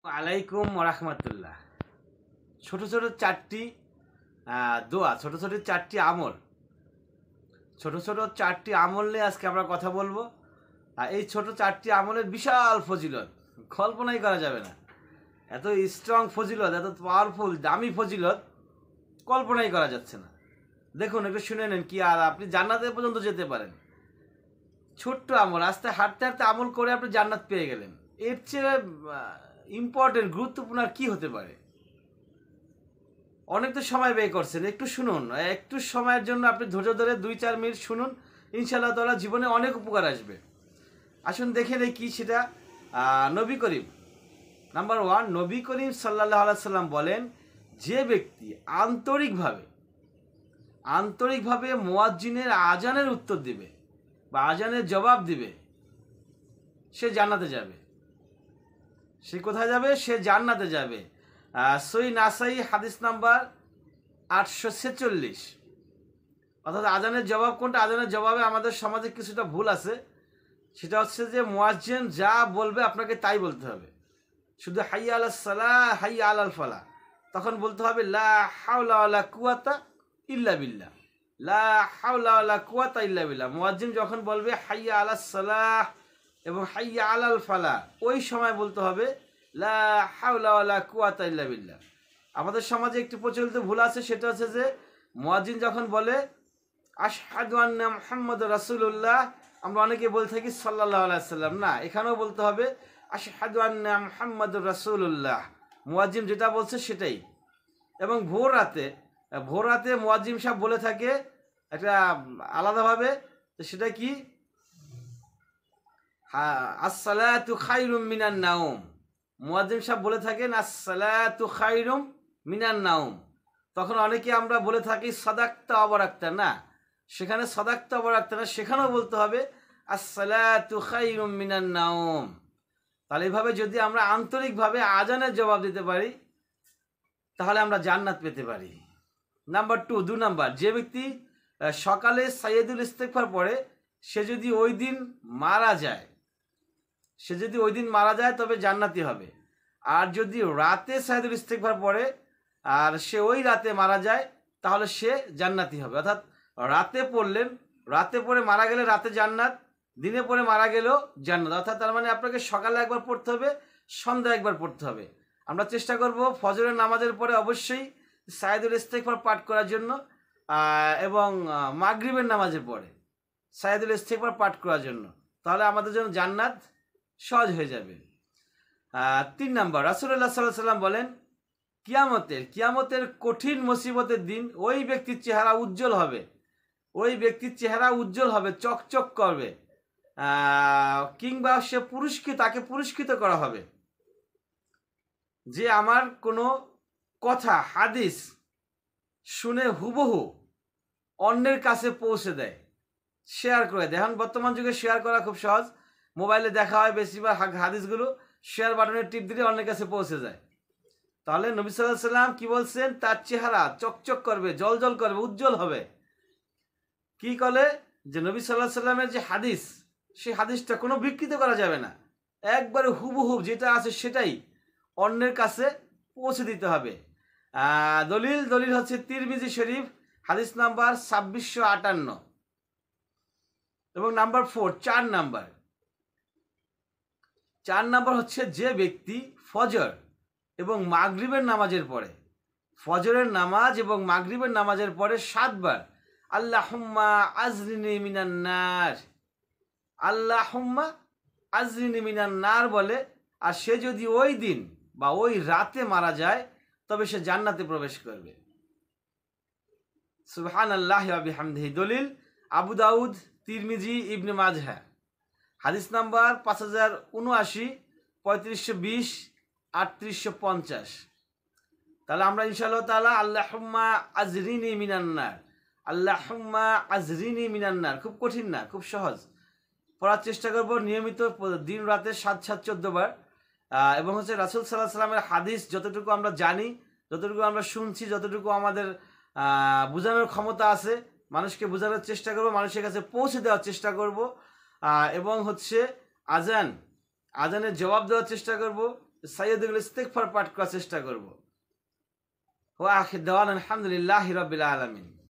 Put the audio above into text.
আলাইকুম রাহমাতুল্লাহ। ছোট ছোট চারটি দোয়া, ছোট ছোট চারটি আমল, ছোট ছোট চারটি আমল নিয়ে আজকে আমরা কথা বলবো। এই ছোট চারটি আমলের বিশাল ফজিলত কল্পনাই করা যাবে না। এত স্ট্রং ফজিলত, এত পাওয়ারফুল দামি ফজিলত কল্পনাই করা যাচ্ছে না। দেখুন, একটু শুনে নেন, কি আর আপনি জান্নাতে পর্যন্ত যেতে পারেন। ছোট্ট আমল, আস্তে হাঁটতে হাঁটতে আমল করে আপনি জান্নাত পেয়ে গেলেন। এর চেয়ে ইম্পর্টেন্ট, গুরুত্বপূর্ণ আর কি হতে পারে? অনেক তো সময় ব্যয় করছেন, একটু শুনুন। একটু সময়ের জন্য আপনি ধৈর্য ধরে 2-4 মিনিট শুনুন, ইনশাআল্লাহ তাআলা জীবনে অনেক উপকার আসবে। আসুন দেখে নেই কি সেটা। নবী করিম নাম্বার 1, নবী করিম সাল্লাল্লাহু আলাইহি সাল্লাম বলেন, যে ব্যক্তি আন্তরিকভাবে মুয়াজ্জিনের আজানের উত্তর দিবে বা আজানের জবাব দিবে, সে জান্নাতে যাবে। সে কোথায় যাবে? সে জান্নাতে যাবে। সহিহ নাসাই হাদিস নাম্বার 846। অর্থাৎ আজানের জবাব কোনটা? আজানের জবাবে আমাদের সমাজে কিছুটা ভুল আছে। সেটা হচ্ছে যে মুয়াজ্জিন যা বলবে আপনাকে তাই বলতে হবে। শুধু হাইয়া আলাস সালাহ, হাইয়া আলাল ফালাহ, তখন বলতে হবে লা হাওলা ওয়ালা কুওয়াতা ইল্লা বিল্লাহ, লা হাওলা ওয়ালা কুওয়াতা ইল্লা বিল্লাহ। মুয়াজ্জিন যখন বলবে হাইয়া আলাস সালাহ এবং হাইয়া আলাল ফালাহ, ওই সময় বলতে হবে লা হাওলা ওয়ালা কুওয়াতা ইল্লা বিল্লাহ। আমাদের সমাজে একটি প্রচলিত ভুল আছে, সেটা হচ্ছে যে মুয়াজ্জিন যখন বলে আশহাদু আন্না মুহাম্মাদুর রাসূলুল্লাহ, আমরা অনেকে বলে থাকি সাল্লাল্লাহু আলাইহি সাল্লাম। না, এখানেও বলতে হবে আশহাদু আন্না মুহাম্মাদুর রাসূলুল্লাহ। মুয়াজ্জিন যেটা বলছে সেটাই। এবং ভোর রাতে মুয়াজ্জিন সাহেব বলে থাকে একটা আলাদাভাবে, সেটা কি? আসসালাতু খায়রুম মিনান নাওম। মুয়াজ্জিন সাহেব বলে থাকেন আসসালাতু খায়রুম মিনান নাওম। তখন অনেকে আমরা বলে থাকি সাদাক্তা অবরাক্তা। না, সেখানে সাদাক্তা অবরাক্তা না, সেখানেও বলতে হবে আসসালাতু খায়রুম মিনান নাওম। তাহলে এইভাবে যদি আমরা আন্তরিকভাবে আজানের জবাব দিতে পারি, তাহলে আমরা জান্নাত পেতে পারি। নাম্বার 2 নাম্বার, যে ব্যক্তি সকালে সাইয়্যিদুল ইস্তেগফার পড়ে, সে যদি ওই দিন মারা যায় তবে জান্নাতি হবে। আর যদি রাতে সাইয়্যিদুল ইস্তেগফার পড়ে আর সে ওই রাতে মারা যায়, তাহলে সে জান্নাতি হবে। অর্থাৎ রাতে পড়ে মারা গেলে রাতে জান্নাত, দিনে পড়ে মারা গেলেও জান্নাত। অর্থাৎ তার মানে আপনাকে সকালে একবার পড়তে হবে, সন্ধ্যায় একবার পড়তে হবে। আমরা চেষ্টা করব ফজরের নামাজের পরে অবশ্যই সাইয়্যিদুল ইস্তেগফার পাঠ করার জন্য, এবং মাগরিবের নামাজের পরে সাইয়্যিদুল ইস্তেগফার পাঠ করার জন্য। তাহলে আমাদের জন্য জান্নাত সহজ হয়ে যাবে। 3 নাম্বার, রাসূলুল্লাহ সাল্লাল্লাহু আলাইহি ওয়াসাল্লাম বলেন, কিয়ামতের কঠিন মুসিবতের দিন ওই ব্যক্তির চেহারা উজ্জ্বল হবে, চকচক করবে, কিংবা তাকে পুরস্কৃত করা হবে, যে আমার কোনো কথা হাদিস শুনে হুবহু অন্যের কাছে পৌঁছে দেয়, শেয়ার করে দেয়। এখন বর্তমান যুগে শেয়ার করা খুব সহজ, মোবাইলে দেখা হয় বেশিরভাগ হাদিসগুলো, শেয়ার বাটনে টিপ দিলে অন্যের কাছে পৌঁছে যায়। তাহলে নবী সাল্লাল্লাহু আলাইহি সাল্লাম কি বলছেন? তার চেহারা চকচক করবে, জলজল করবে, উজ্জ্বল হবে। কি করে? যে নবী সাল্লাল্লাহু আলাইহি সাল্লামের যে হাদিস, সেই হাদিসটা কোনো বিকৃত করা যাবে না, একবারে হুবহু যেটা আছে সেটাই অন্যের কাছে পৌঁছে দিতে হবে। দলিল হচ্ছে তিরমিজি শরীফ হাদিস নাম্বার 2658। এবং নাম্বার 4 নাম্বার হচ্ছে, যে ব্যক্তি ফজর এবং মাগরিবের নামাজের পরে, ফজরের নামাজ এবং মাগরিবের নামাজের পরে 7 বার আল্লাহুম্মা আজরিনি মিনান নার, আল্লাহুম্মা আজরিনি মিনান নার বলে, আর সে যদি ওই দিন বা ওই রাতে মারা যায়, তবে সে জান্নাতে প্রবেশ করবে। সুবহানাল্লাহি ওয়া বিহামদিহি। দলিল আবু দাউদ, তিরমিজি, ইবনে মাজাহ হাদিস নাম্বার 5079, 3520, 3850। তাহলে আমরা ইনশাআল্লাহ তাআলা আল্লাহুম্মা আজরিনি মিনান নার, আল্লাহুম্মা আজরিনি মিনান নার, খুব কঠিন না, খুব সহজ। পড়ার চেষ্টা করব নিয়মিত, দিন রাতে 7-14 বার। এবং হচ্ছে রাসূল সাল্লাল্লাহু আলাইহি সাল্লামের হাদিস যতটুকু আমরা জানি, যতটুকু আমরা শুনছি, যতটুকু আমাদের বোঝানোর ক্ষমতা আছে, মানুষকে বোঝানোর চেষ্টা করব, মানুষের কাছে পৌঁছে দেওয়ার চেষ্টা করব। এবং হচ্ছে আজানের জবাব দেওয়ার চেষ্টা করব, সাইয়্যিদুল ইস্তিগফার পাঠ করার চেষ্টা করব। ওয়া আখির দাওয়ানা আলহামদুলিল্লাহি রাব্বিল আলামিন।